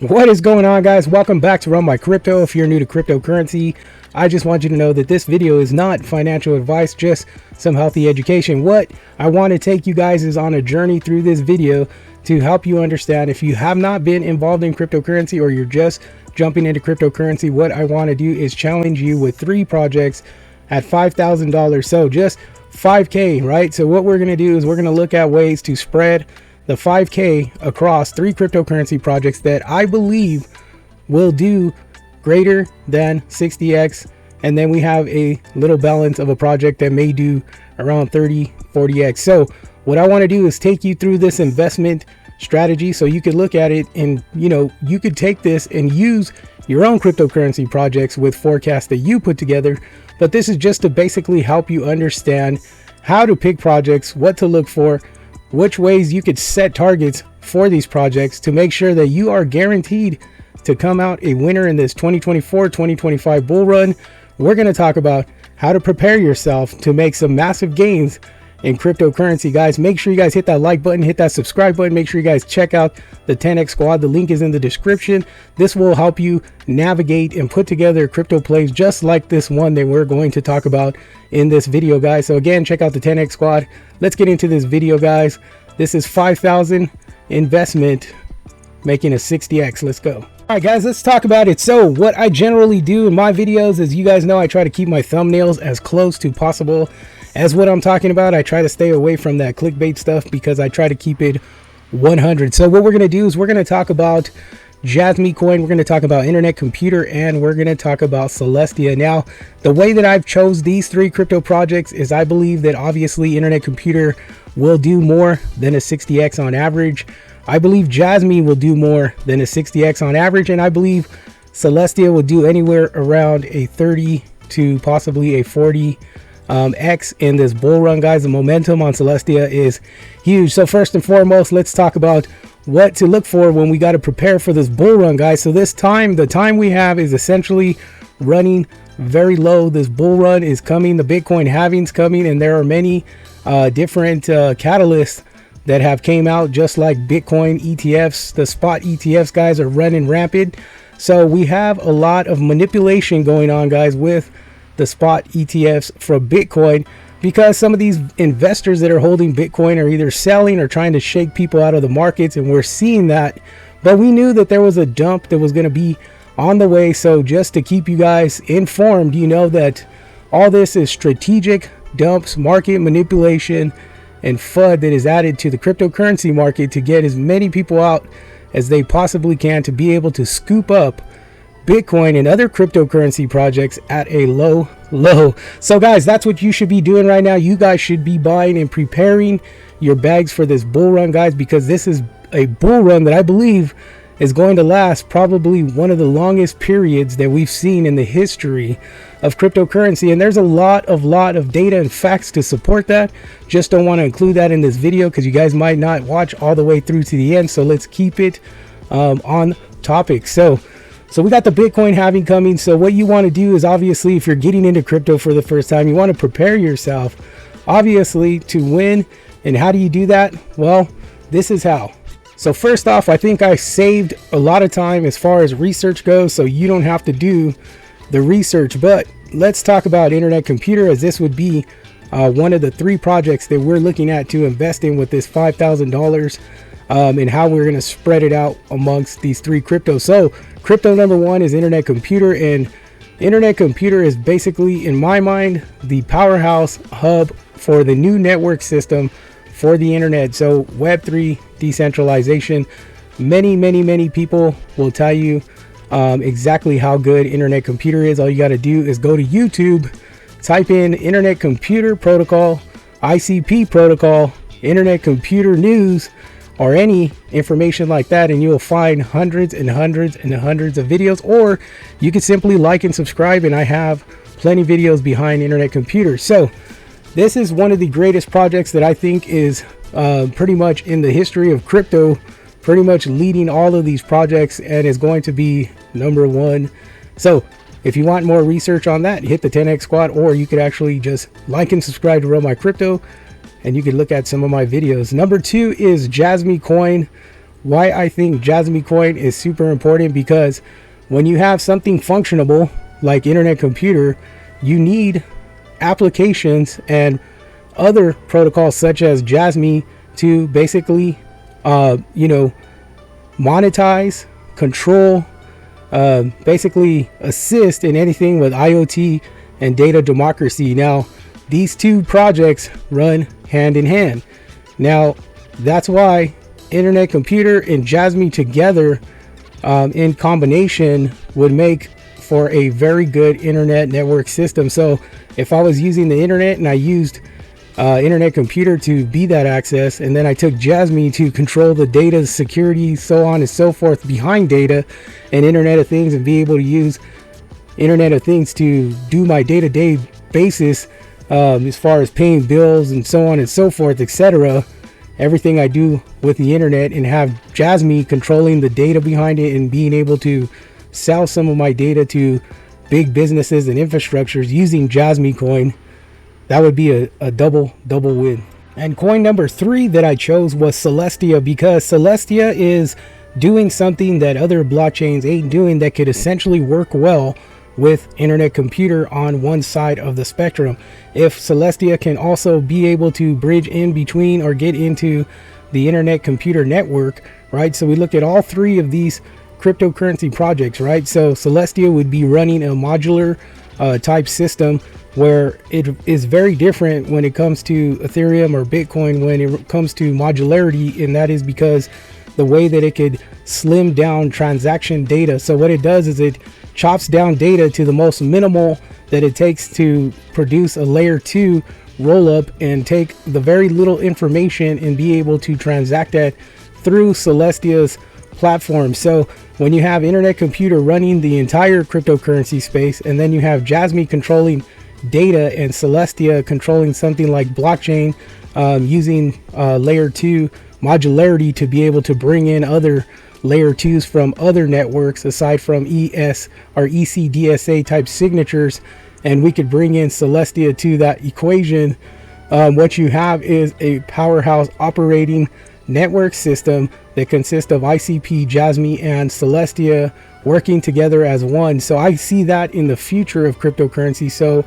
What is going on, guys? Welcome back to Run My Crypto. If you're new to cryptocurrency, I just want you to know that this video is not financial advice, just some healthy education. What I want to take you guys is on a journey through this video to help you understand. If you have not been involved in cryptocurrency or you're just jumping into cryptocurrency, what I want to do is challenge you with 3 projects at $5,000. So just 5K, right? So what we're going to do is we're going to look at ways to spread the 5K across 3 cryptocurrency projects that I believe will do greater than 60x, and then we have a little balance of a project that may do around 30-40x. So what I want to do is take you through this investment strategy so you could look at it and you could take this and use your own cryptocurrency projects with forecasts that you put together. But this is just to basically help you understand how to pick projects, what to look for, which ways you could set targets for these projects to make sure that you are guaranteed to come out a winner in this 2024-2025 bull run. We're going to talk about how to prepare yourself to make some massive gains in cryptocurrency. Guys, make sure you guys hit that like button, hit that subscribe button. Make sure you guys check out the 10x squad. The link is in the description. This will help you navigate and put together crypto plays just like this one that we're going to talk about in this video, guys. So again, check out the 10x squad. Let's get into this video, guys. This is 5,000 investment making a 60x. Let's go. All right, guys, let's talk about it. So what I generally do in my videos, as you guys know, I try to keep my thumbnails as close to possible as what I'm talking about. I try to stay away from that clickbait stuff because I try to keep it 100. So what we're going to do is we're going to talk about JASMY coin, we're going to talk about Internet Computer, and we're going to talk about Celestia. Now, the way that I've chose these 3 crypto projects is I believe that obviously Internet Computer will do more than a 60x on average. I believe JASMY will do more than a 60x on average, and I believe Celestia will do anywhere around a 30 to possibly a 40 X in this bull run, guys. The momentum on Celestia is huge. So first and foremost, let's talk about what to look for when we got to prepare for this bull run, guys. So this time, the time we have is essentially running very low. This bull run is coming, the Bitcoin halving's coming, and there are many different catalysts that have came out, just like Bitcoin ETFs. The spot ETFs, guys, are running rampant. So we have a lot of manipulation going on, guys, with the spot ETFs for Bitcoin, because some of these investors that are holding Bitcoin are either selling or trying to shake people out of the markets, and we're seeing that. But we knew that there was a dump that was going to be on the way. So just to keep you guys informed, you know that all this is strategic dumps, market manipulation, and FUD that is added to the cryptocurrency market to get as many people out as they possibly can to be able to scoop up Bitcoin and other cryptocurrency projects at a low. So guys, that's what you should be doing right now. You guys should be buying and preparing your bags for this bull run, guys, because this is a bull run that I believe is going to last probably one of the longest periods that we've seen in the history of cryptocurrency. And there's a lot of data and facts to support that. Just don't want to include that in this video because you guys might not watch all the way through to the end. So let's keep it on topic. So we got the Bitcoin halving coming. So what you want to do is, obviously, if you're getting into crypto for the first time, you want to prepare yourself, obviously, to win. And how do you do that? Well, this is how. So first off, I think I saved a lot of time as far as research goes, so you don't have to do the research. But let's talk about Internet Computer, as this would be one of the 3 projects that we're looking at to invest in with this $5,000. And how we're going to spread it out amongst these 3 cryptos. So crypto number 1 is Internet Computer, and Internet Computer is basically, in my mind, the powerhouse hub for the new network system for the internet. So Web3 decentralization. Many people will tell you exactly how good Internet Computer is. All you got to do is go to YouTube, type in Internet Computer Protocol, ICP Protocol, Internet Computer News, or any information like that, and you'll find hundreds of videos. Or you can simply like and subscribe, and I have plenty of videos behind Internet Computer. So this is one of the greatest projects that I think is pretty much in the history of crypto, pretty much leading all of these projects, and is going to be number 1. So if you want more research on that, hit the 10x squad, or you could actually just like and subscribe to Run My Crypto, and you can look at some of my videos. Number 2 is JASMY coin. why I think JASMY coin is super important, because when you have something functionable like internet computer, you need applications and other protocols such as JASMY to basically monetize, control, basically assist in anything with IoT and data democracy. Now, these two projects run hand in hand. Now, that's why internet computer and JASMY together in combination would make for a very good internet network system. So if I was using the internet and I used internet computer to be that access, and then I took JASMY to control the data security, so on and so forth behind data and Internet of Things, and be able to use Internet of Things to do my day-to-day basis, as far as paying bills and so on and so forth, etc. Everything I do with the internet, and have JASMY controlling the data behind it and being able to sell some of my data to big businesses and infrastructures using JASMY coin, that would be a double win. And coin number 3 that I chose was Celestia, because Celestia is doing something that other blockchains ain't doing, that could essentially work well with internet computer on one side of the spectrum. If Celestia can also be able to bridge in between or get into the internet computer network, right? So we look at all 3 of these cryptocurrency projects, right? So Celestia would be running a modular type system, where it is very different when it comes to Ethereum or Bitcoin when it comes to modularity, and that is because the way that it could slim down transaction data. So what it does is it chops down data to the most minimal that it takes to produce a layer 2 roll up, and take the very little information and be able to transact that through Celestia's platform. So when you have internet computer running the entire cryptocurrency space, and then you have JASMY controlling data and Celestia controlling something like blockchain, using layer 2 modularity to be able to bring in other layer 2s from other networks aside from ES or ECDSA type signatures, and we could bring in Celestia to that equation. What you have is a powerhouse operating network system that consists of ICP, JASMY, and Celestia working together as one. So I see that in the future of cryptocurrency. So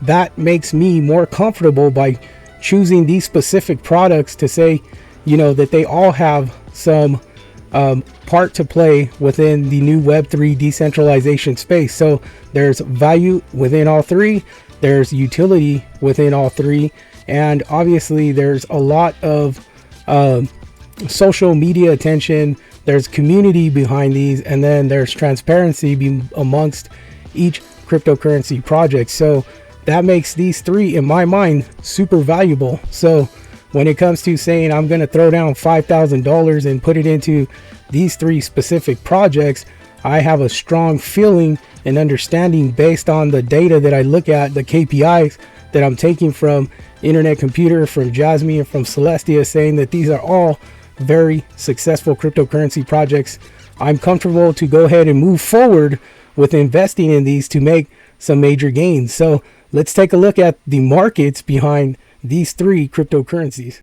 that makes me more comfortable by choosing these specific products to say, that they all have some part to play within the new Web3 decentralization space. So there's value within all 3, there's utility within all 3, and obviously there's a lot of social media attention, there's community behind these, and then there's transparency amongst each cryptocurrency project. So that makes these 3 in my mind super valuable. So when it comes to saying I'm going to throw down $5,000 and put it into these 3 specific projects, I have a strong feeling and understanding based on the data that I look at, the KPIs that I'm taking from internet computer, from JASMY, and from Celestia, saying that these are all very successful cryptocurrency projects. I'm comfortable to go ahead and move forward with investing in these to make some major gains. So let's take a look at the markets behind these 3 cryptocurrencies.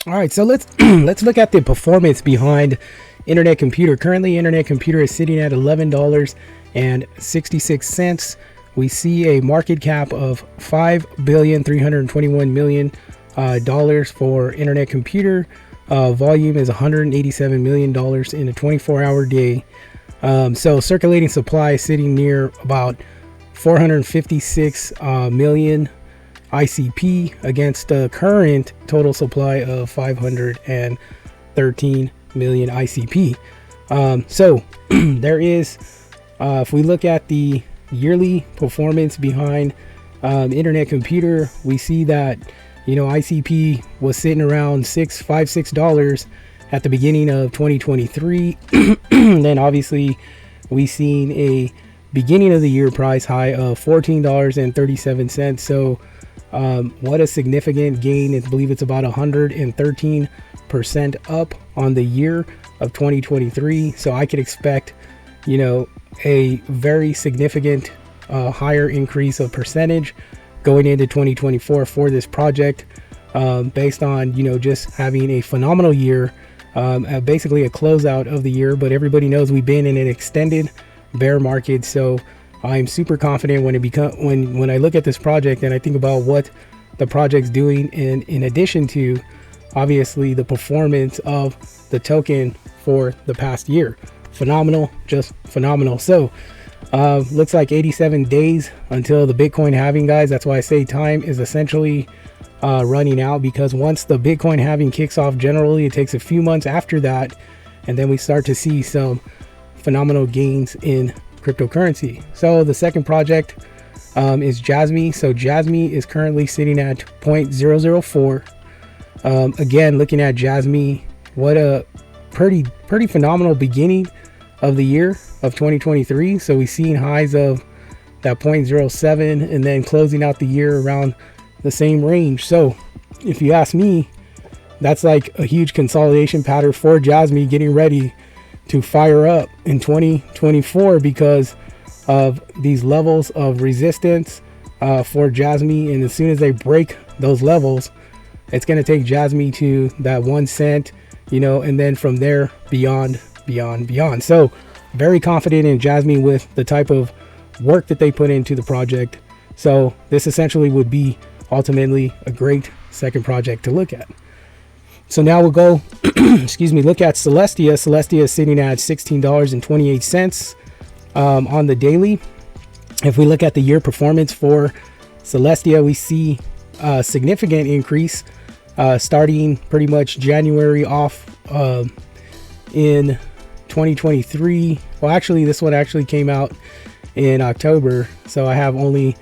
All right, so let's look at the performance behind internet computer. Currently, internet computer is sitting at $11.66. We see a market cap of $5,321,000,000 for internet computer. volume is $187 million in a 24-hour day. So circulating supply is sitting near about 456 million ICP against the current total supply of 513 million ICP. So there is, if we look at the yearly performance behind Internet Computer, we see that, you know, ICP was sitting around $6 at the beginning of 2023. Then obviously we seen a beginning of the year price high of $14.37. So what a significant gain. I believe it's about 113% up on the year of 2023. So I could expect, you know, a very significant higher increase of percentage going into 2024 for this project, based on, you know, just having a phenomenal year, basically a closeout of the year. But everybody knows we've been in an extended bear market, so I'm super confident when I look at this project and I think about what the project's doing, and in addition to obviously the performance of the token for the past year. Phenomenal, just phenomenal. So looks like 87 days until the Bitcoin halving, guys. That's why I say time is essentially running out, because once the Bitcoin halving kicks off, generally it takes a few months after that, and then we start to see some phenomenal gains in cryptocurrency. So the second project is JASMY. So JASMY is currently sitting at 0.004. Again, looking at JASMY, what a pretty phenomenal beginning of the year of 2023. So we've seen highs of that 0.07 and then closing out the year around the same range. So if you ask me, that's like a huge consolidation pattern for JASMY, getting ready to fire up in 2024 because of these levels of resistance for JASMY. And as soon as they break those levels, it's going to take JASMY to that 1 cent, you know, and then from there beyond. So very confident in JASMY with the type of work that they put into the project. So this essentially would be ultimately a great second project to look at. So now we'll go, excuse me, look at Celestia. Celestia is sitting at $16.28 on the daily. If we look at the year performance for Celestia, we see a significant increase starting pretty much January off in 2023. Well, actually, this one actually came out in October, so I have only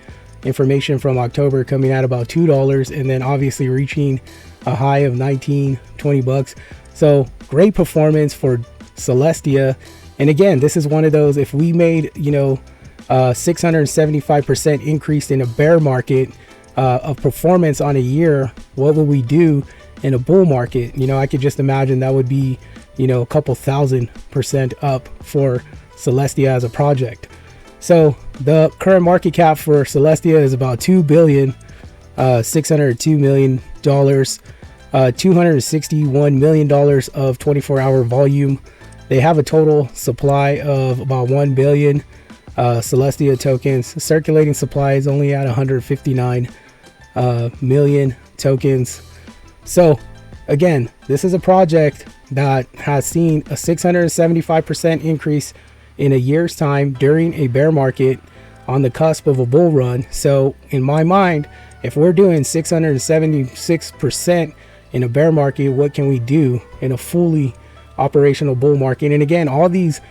information from October, coming at about $2, and then obviously reaching a high of $19-20. So great performance for Celestia. And again, this is one of those, if we made, you know, 675% increase in a bear market of performance on a year, what would we do in a bull market? You know, I could just imagine that would be, you know, a couple 1,000% up for Celestia as a project. So the current market cap for Celestia is about $2,602 million, $261 million of 24-hour volume. They have a total supply of about 1 billion Celestia tokens. Circulating supply is only at 159 million tokens. So again, this is a project that has seen a 675% increase in a year's time during a bear market on the cusp of a bull run. So in my mind, if we're doing 676% in a bear market, what can we do in a fully operational bull market? And again, all these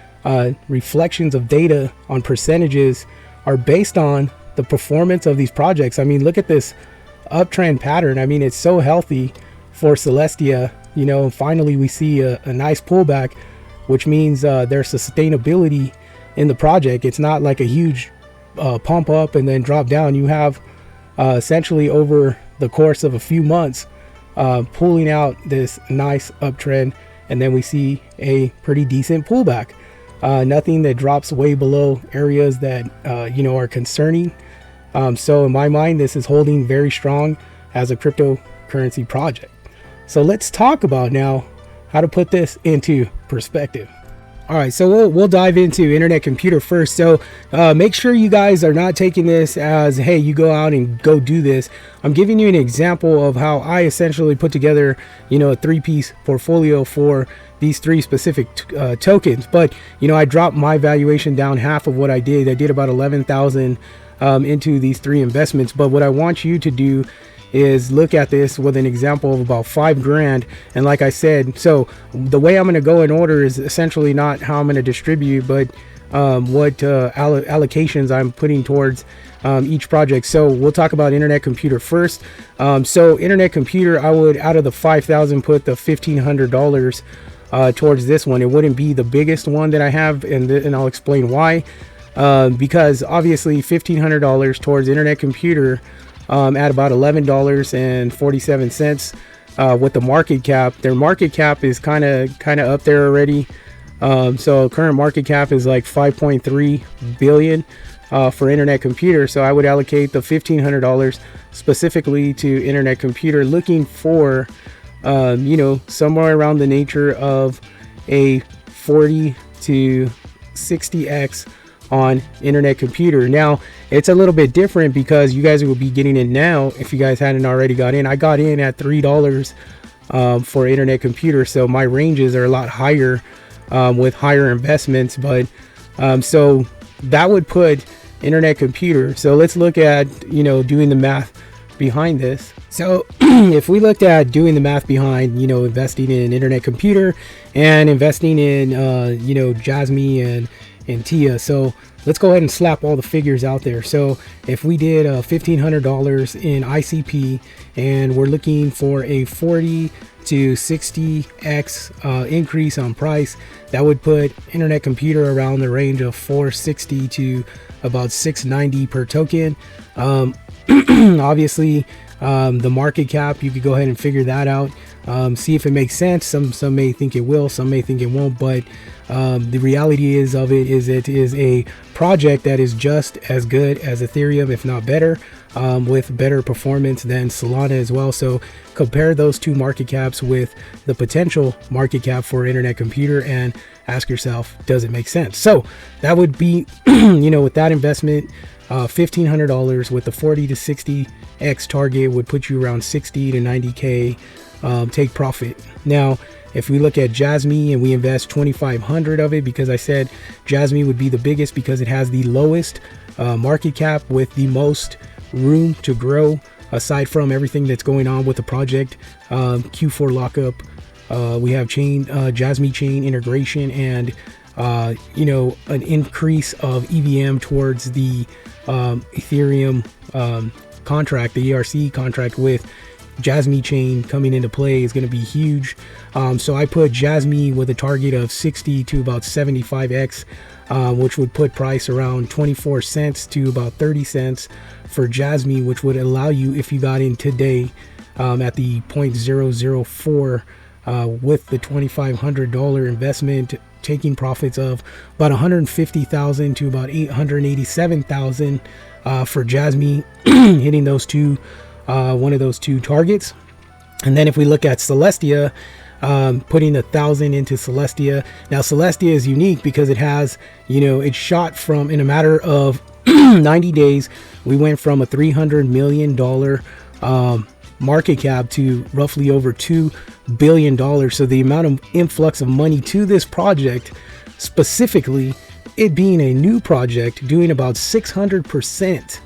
reflections of data on percentages are based on the performance of these projects. I mean, look at this uptrend pattern. I mean, it's so healthy for Celestia. You know, finally we see a nice pullback, which means there's sustainability in the project. It's not like a huge pump up and then drop down. You have essentially over the course of a few months pulling out this nice uptrend, and then we see a pretty decent pullback. Nothing that drops way below areas that you know, are concerning. So in my mind, this is holding very strong as a cryptocurrency project. So let's talk about now how to put this into perspective. All right, so we'll dive into Internet Computer first. So make sure you guys are not taking this as, hey, you go out and go do this. I'm giving you an example of how I essentially put together, a 3-piece portfolio for these 3 specific tokens. But I dropped my valuation down half of what I did. I did about 11,000 into these 3 investments. But what I want you to do is look at this with an example of about $5,000. And like I said, so the way I'm going to go in order is essentially not how I'm going to distribute, but what allocations I'm putting towards each project. So we'll talk about Internet Computer first. So Internet Computer, I would, out of the 5,000, put the $1,500 towards this one. It wouldn't be the biggest one that I have, and I'll explain why. Because obviously $1,500 towards Internet Computer at about $11.47 with the market cap. Their market cap is kind of up there already. So current market cap is like 5.3 billion for Internet Computer. So I would allocate the $1,500 specifically to Internet Computer, looking for somewhere around the nature of a 40 to 60x on Internet Computer. Now it's a little bit different because you guys will be getting in now. If you guys hadn't already got in, I got in at $3 for Internet Computer, so my ranges are a lot higher with higher investments. But so that would put Internet Computer. So let's look at doing the math behind this. So if we looked at doing the math behind investing in Internet Computer and investing in JASMY and TIA, so let's go ahead and slap all the figures out there. So if we did $1,500 in ICP and we're looking for a 40 to 60x increase on price, that would put Internet Computer around the range of 460 to about 690 per token. Obviously the market cap, you could go ahead and figure that out, see if it makes sense. Some may think it will, some may think it won't, but the reality is it is a project that is just as good as Ethereum, if not better, with better performance than Solana as well. So compare those 2 market caps with the potential market cap for Internet Computer and ask yourself, does it make sense? So that would be with that investment, $1,500 with the 40 to 60x target would put you around 60 to 90k take profit. Now if we look at JASMY and we invest 2,500 of it, because I said JASMY would be the biggest because it has the lowest market cap with the most room to grow, aside from everything that's going on with the project, Q4 lockup, we have JASMY chain integration, and an increase of EVM towards the Ethereum contract, the ERC contract with JASMY chain coming into play is going to be huge. So I put JASMY with a target of 60 to about 75x, which would put price around 24 cents to about 30 cents for JASMY, which would allow you, if you got in today at the 0.004 with the $2,500 investment, taking profits of about 150,000 to about 887,000 for JASMY, hitting those two, one of those 2 targets. And then if we look at Celestia, putting 1,000 into Celestia. Now Celestia is unique because it has, it shot from, in a matter of 90 days, we went from a $300 million market cap to roughly over $2 billion. So the amount of influx of money to this project, specifically it being a new project, doing about 600%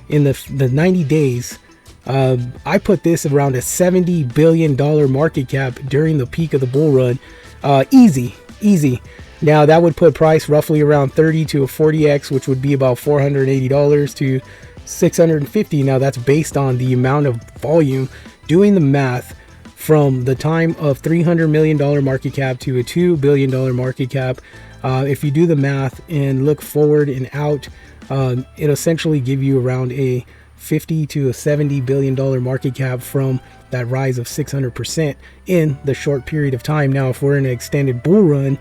in the 90 days. I put this around a $70 billion market cap during the peak of the bull run. Easy. Now that would put price roughly around 30 to a 40x, which would be about $480 to $650. Now that's based on the amount of volume. Doing the math from the time of $300 million market cap to a $2 billion market cap, if you do the math and look forward and out, it essentially give you around a 50 to a $70 billion market cap from that rise of 600% in the short period of time. Now, if we're in an extended bull run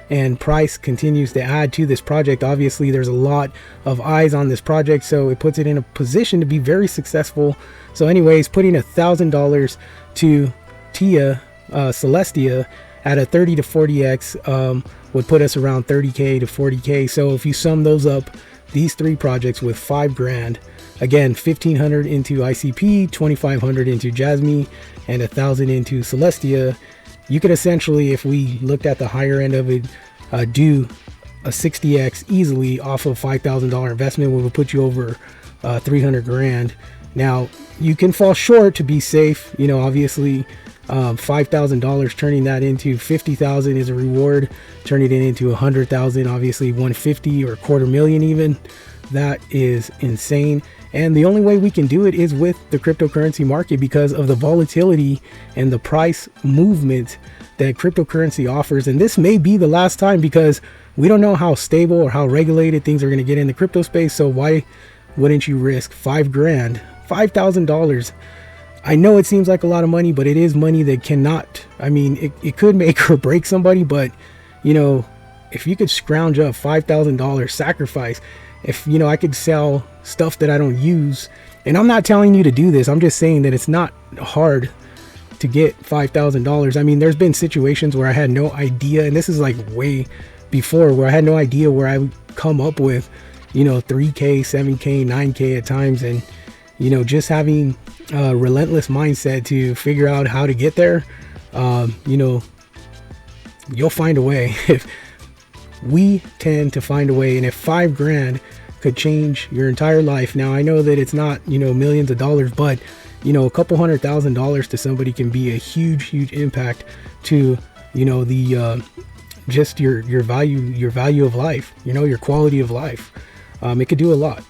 and price continues to add to this project, obviously there's a lot of eyes on this project, so it puts it in a position to be very successful. So anyways, putting $1,000 to TIA, Celestia, at a 30 to 40x would put us around 30k to 40k. So if you sum those up, these three projects with 5 grand, again, 1500 into ICP, 2500 into JASMY, and 1000 into Celestia, you could essentially, if we looked at the higher end of it, do a 60x easily off of $5,000 investment, which will put you over 300 grand. Now you can fall short to be safe, you know, obviously. $5,000, turning that into 50,000 is a reward. Turning it into 100,000, obviously 150 or $250,000 even, that is insane. And the only way we can do it is with the cryptocurrency market, because of the volatility and the price movement that cryptocurrency offers. And this may be the last time, because we don't know how stable or how regulated things are going to get in the crypto space. So why wouldn't you risk 5 grand, $5,000? I know it seems like a lot of money, but it is money that cannot, I mean, it could make or break somebody. But, you know, if you could scrounge up $5,000 sacrifice, if, you know, I could sell stuff that I don't use, and I'm not telling you to do this, I'm just saying that it's not hard to get $5,000. I mean, there's been situations where I had no idea, and this is like way before, where I had no idea where I would come up with, you know, 3k, 7k, 9k at times. And, you know, just having a relentless mindset to figure out how to get there, you know, you'll find a way. If we tend to find a way, and if 5 grand could change your entire life. Now I know that it's not, you know, millions of dollars, but, you know, a couple $100,000 to somebody can be a huge impact to, you know, the just your value of life, you know, your quality of life. It could do a lot.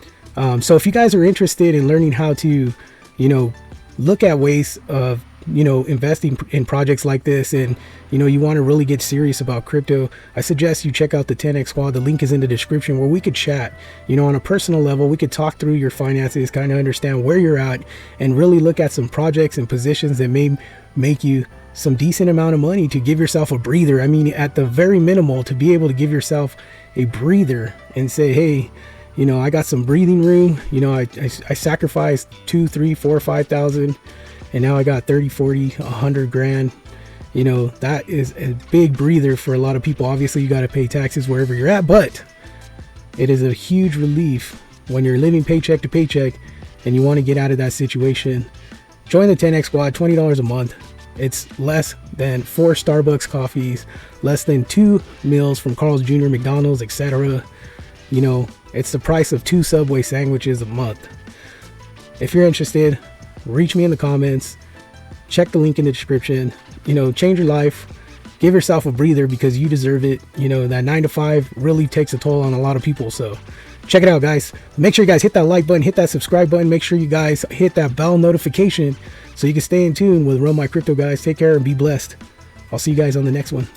So if you guys are interested in learning how to, you know, look at ways of, you know, investing in projects like this, and, you know, you want to really get serious about crypto, I suggest you check out the 10x squad. The link is in the description, where we could chat, you know, on a personal level. We could talk through your finances, kind of understand where you're at, and really look at some projects and positions that may make you some decent amount of money to give yourself a breather. I mean, at the very minimal, to be able to give yourself a breather and say, hey, you know, I got some breathing room. You know, I sacrificed 2, 3, 4, 5,000, and now I got 30, 40, 100 grand. You know, that is a big breather for a lot of people. Obviously, you got to pay taxes wherever you're at, but it is a huge relief when you're living paycheck to paycheck and you want to get out of that situation. Join the 10x squad, $20 a month. It's less than 4 Starbucks coffees, less than 2 meals from Carl's Jr., McDonald's, etc. You know, it's the price of 2 Subway sandwiches a month. If you're interested, reach me in the comments, check the link in the description. You know, change your life, give yourself a breather, because you deserve it. You know, that 9 to 5 really takes a toll on a lot of people. So check it out, guys. Make sure you guys hit that like button, hit that subscribe button. Make sure you guys hit that bell notification so you can stay in tune with Run My Crypto, guys. Take care and be blessed. I'll see you guys on the next one.